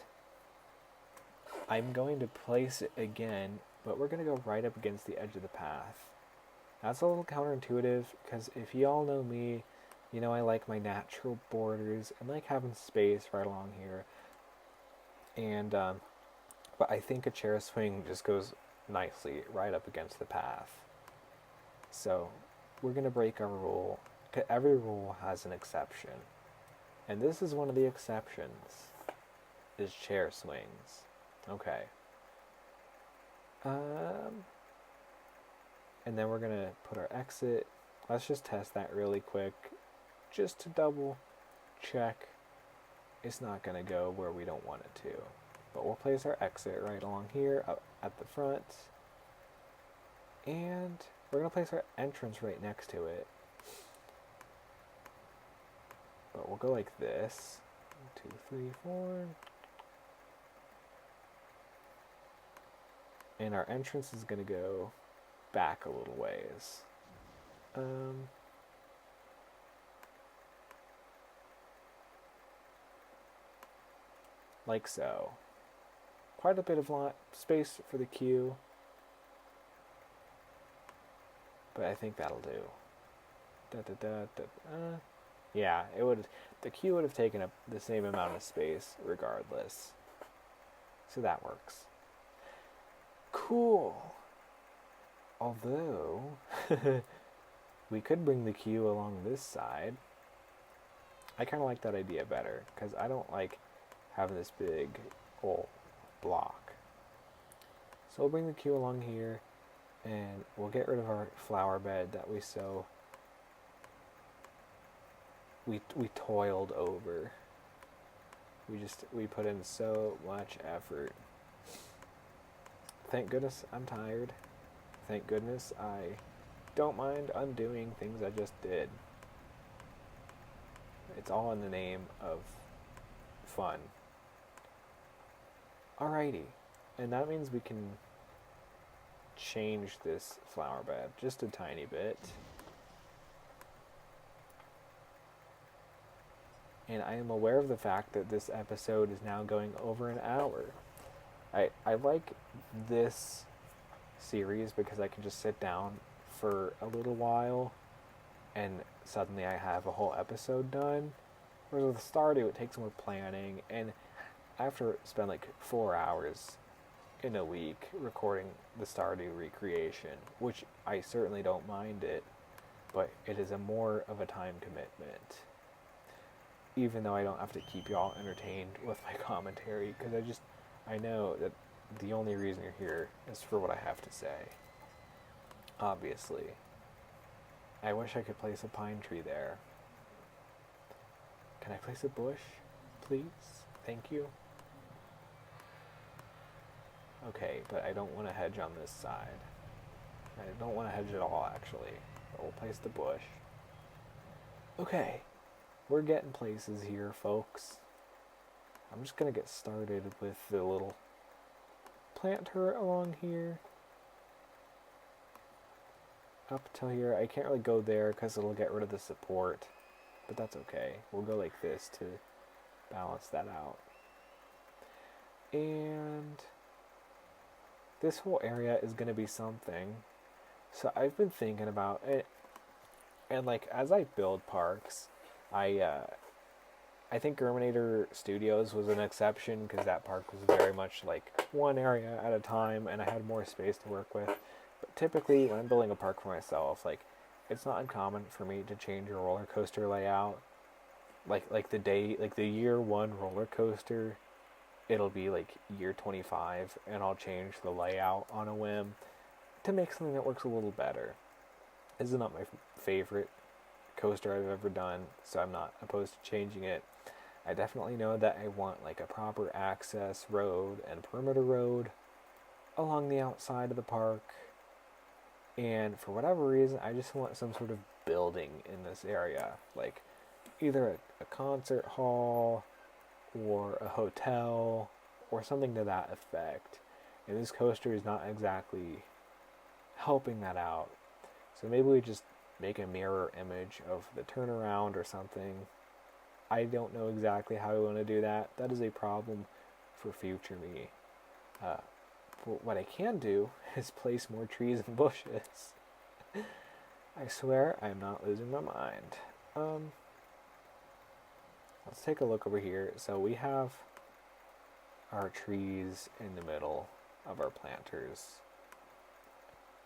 I'm going to place it again, but we're gonna go right up against the edge of the path. That's a little counterintuitive, because if you all know me, you know I like my natural borders and like having space right along here. And but I think a chair swing just goes nicely right up against the path. So we're gonna break our rule. Every rule has an exception, and this is one of the exceptions. Is chair swings. Okay. And then we're gonna put our exit. Let's just test that really quick, just to double check it's not gonna go where we don't want it to. But we'll place our exit right along here up at the front, and we're gonna place our entrance right next to it. But we'll go like this. 1, 2, 3, 4. And our entrance is gonna go back a little ways. Like so. Quite a bit of space for the queue, but I think that'll do. Yeah, it would. The queue would have taken up the same amount of space regardless, so that works. Cool. Although we could bring the queue along this side. I kind of like that idea better, because I don't like having this big old block. So we'll bring the queue along here, and we'll get rid of our flower bed that we toiled over. We put in so much effort. Thank goodness I'm tired. Thank goodness I don't mind undoing things I just did. It's all in the name of fun. Alrighty, and that means we can change this flower bed just a tiny bit. And I am aware of the fact that this episode is now going over an hour. I like this series because I can just sit down for a little while and suddenly I have a whole episode done. Whereas with Stardew, it takes more planning, and I have to spend like 4 hours in a week recording the Stardew recreation, which I certainly don't mind it, but it is more of a time commitment. Even though I don't have to keep y'all entertained with my commentary, because I know that the only reason you're here is for what I have to say. Obviously. I wish I could place a pine tree there. Can I place a bush, please? Thank you. Okay, but I don't want to hedge on this side. I don't want to hedge at all, actually. But we'll place the bush. Okay. We're getting places here, folks. I'm just going to get started with the little plant turret along here. Up till here. I can't really go there because it'll get rid of the support. But that's okay. We'll go like this to balance that out. And this whole area is going to be something. So I've been thinking about it, and like as I build parks, I think Germanator Studios was an exception because that park was very much like one area at a time, and I had more space to work with. But typically, when I'm building a park for myself, like it's not uncommon for me to change a roller coaster layout. Like the year 1 roller coaster, it'll be like year 25, and I'll change the layout on a whim to make something that works a little better. This is not my favorite coaster I've ever done, so I'm not opposed to changing it. I definitely know that I want like a proper access road and perimeter road along the outside of the park. And for whatever reason, I just want some sort of building in this area, like either a concert hall or a hotel or something to that effect. And this coaster is not exactly helping that out. So maybe we just make a mirror image of the turnaround or something. I don't know exactly how I want to do that. That is a problem for future me. What I can do is place more trees and bushes. I swear I'm not losing my mind. Let's take a look over here. So we have our trees in the middle of our planters.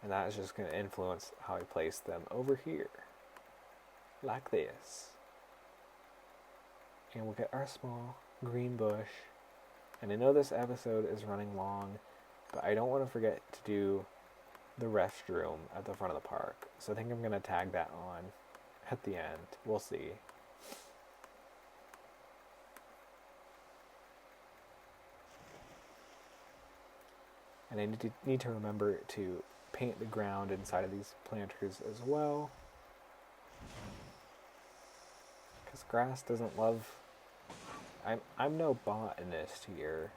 And that is just going to influence how I place them over here. Like this. And we'll get our small green bush. And I know this episode is running long, but I don't want to forget to do the restroom at the front of the park. So I think I'm going to tag that on at the end. We'll see. And I need to remember to paint the ground inside of these planters as well. Because grass doesn't love... I'm no botanist here,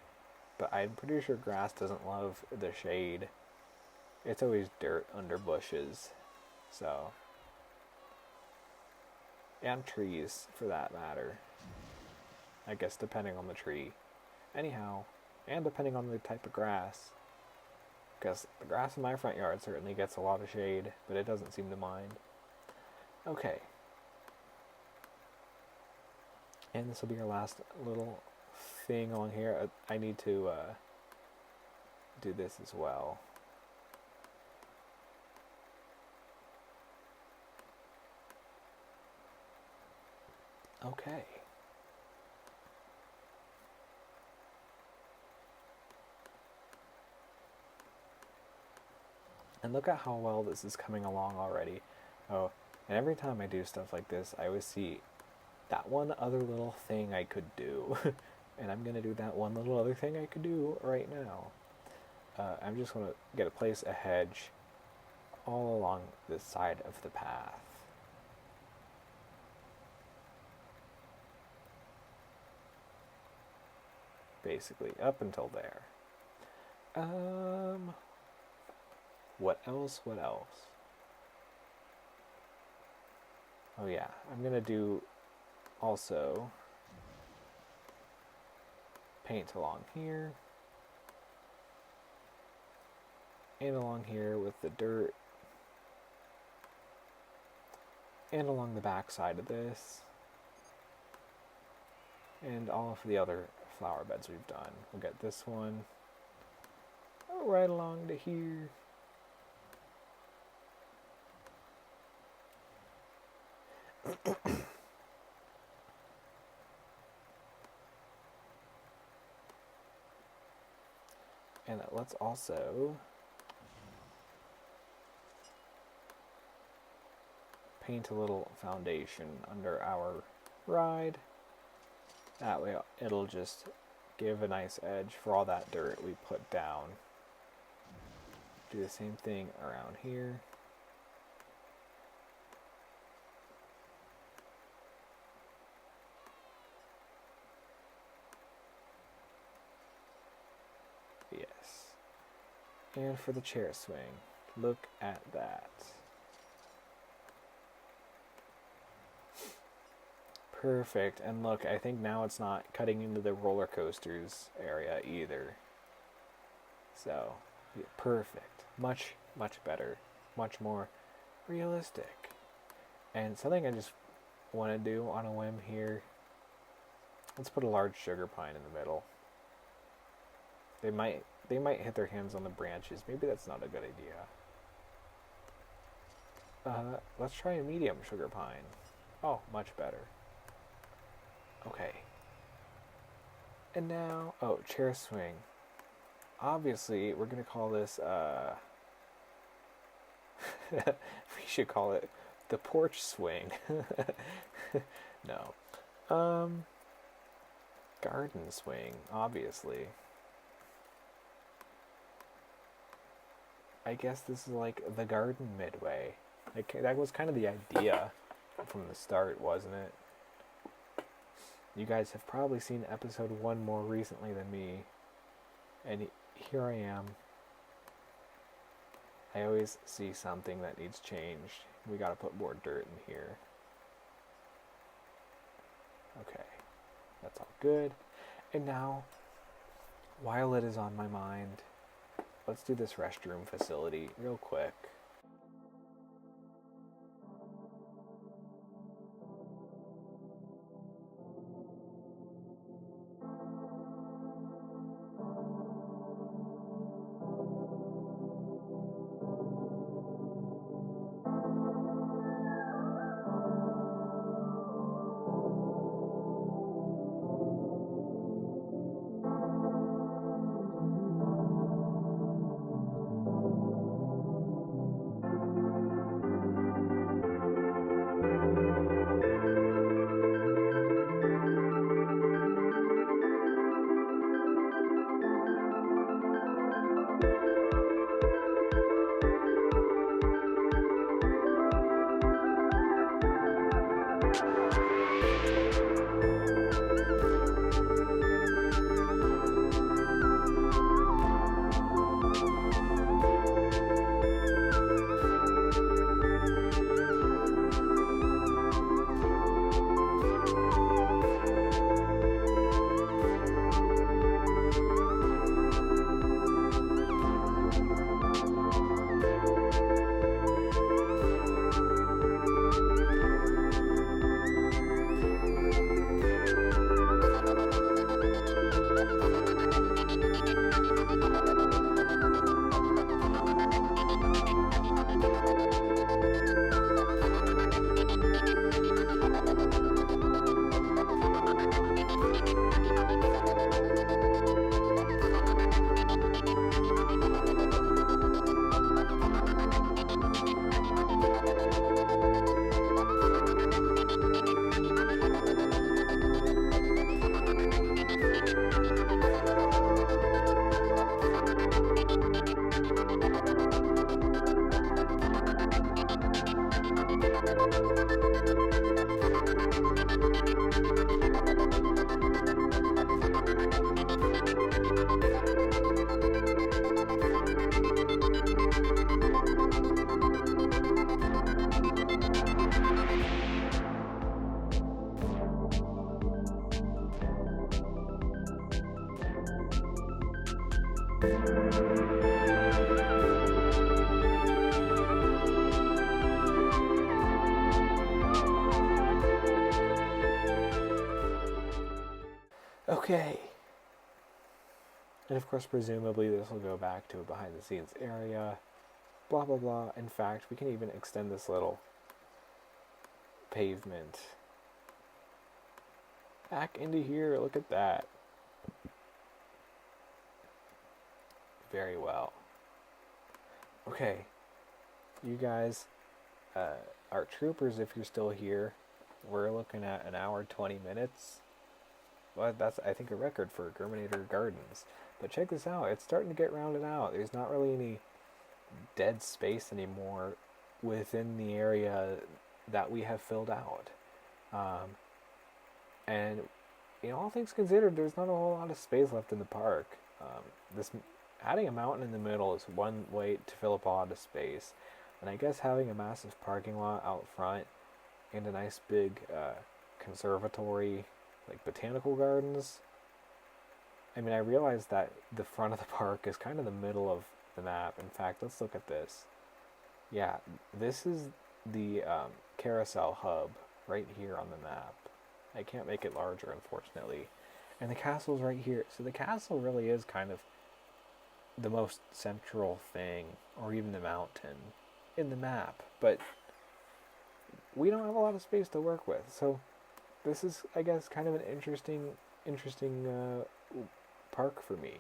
but I'm pretty sure grass doesn't love the shade. It's always dirt under bushes, so... And trees, for that matter. I guess depending on the tree. Anyhow, and depending on the type of grass. Because the grass in my front yard certainly gets a lot of shade, but it doesn't seem to mind. Okay. And this will be our last little thing on here. I need to do this as well. Okay. And look at how well this is coming along already. Oh, and every time I do stuff like this, I always see that one other little thing I could do. And I'm going to do that one little other thing I could do right now. I'm just going to place a hedge all along the side of the path. Basically, up until there. What else? Oh yeah, I'm going to do also paint along here and along here with the dirt and along the back side of this and all of the other flower beds we've done. We'll get this one right along to here. And let's also paint a little foundation under our ride. That way it'll just give a nice edge for all that dirt we put down. Do the same thing around here. Yes. And for the chair swing, look at that. Perfect. And look, I think now it's not cutting into the roller coasters area either. So, yeah, perfect. Much, much better. Much more realistic. And something I just want to do on a whim here. Let's put a large sugar pine in the middle. They might hit their hands on the branches. Maybe that's not a good idea. Let's try a medium sugar pine. Oh, much better. Okay. And now, oh, chair swing. Obviously, we're gonna call this, we should call it the porch swing. No. Garden swing, obviously. I guess this is like the Garden Midway. Like, that was kind of the idea from the start, wasn't it? You guys have probably seen episode 1 more recently than me. And here I am. I always see something that needs changed. We gotta put more dirt in here. Okay. That's all good. And now, while it is on my mind, let's do this restroom facility real quick. Okay. And of course, presumably this will go back to a behind the scenes area. Blah, blah, blah. In fact, we can even extend this little pavement back into here. Look at that. Very well. Okay. You guys, our troopers, if you're still here, we're looking at an hour, 20 minutes. Well, that's, I think, a record for Germanator Gardens. But check this out. It's starting to get rounded out. There's not really any dead space anymore within the area that we have filled out. And, you know, all things considered, there's not a whole lot of space left in the park. This adding a mountain in the middle is one way to fill up a lot of space. And I guess having a massive parking lot out front and a nice big conservatory, like botanical gardens. I mean, I realized that the front of the park is kind of the middle of the map. In fact, let's look at this. Yeah, this is the carousel hub right here on the map. I can't make it larger, unfortunately. And the castle's right here. So the castle really is kind of the most central thing, or even the mountain, in the map. But we don't have a lot of space to work with. So this is, I guess, kind of an interesting park for me.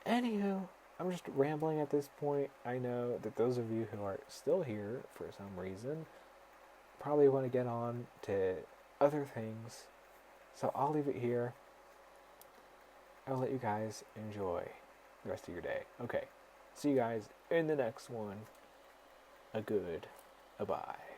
Anywho, I'm just rambling at this point. I know that those of you who are still here for some reason probably want to get on to other things. So I'll leave it here. I'll let you guys enjoy the rest of your day. Okay, see you guys in the next one. A bye.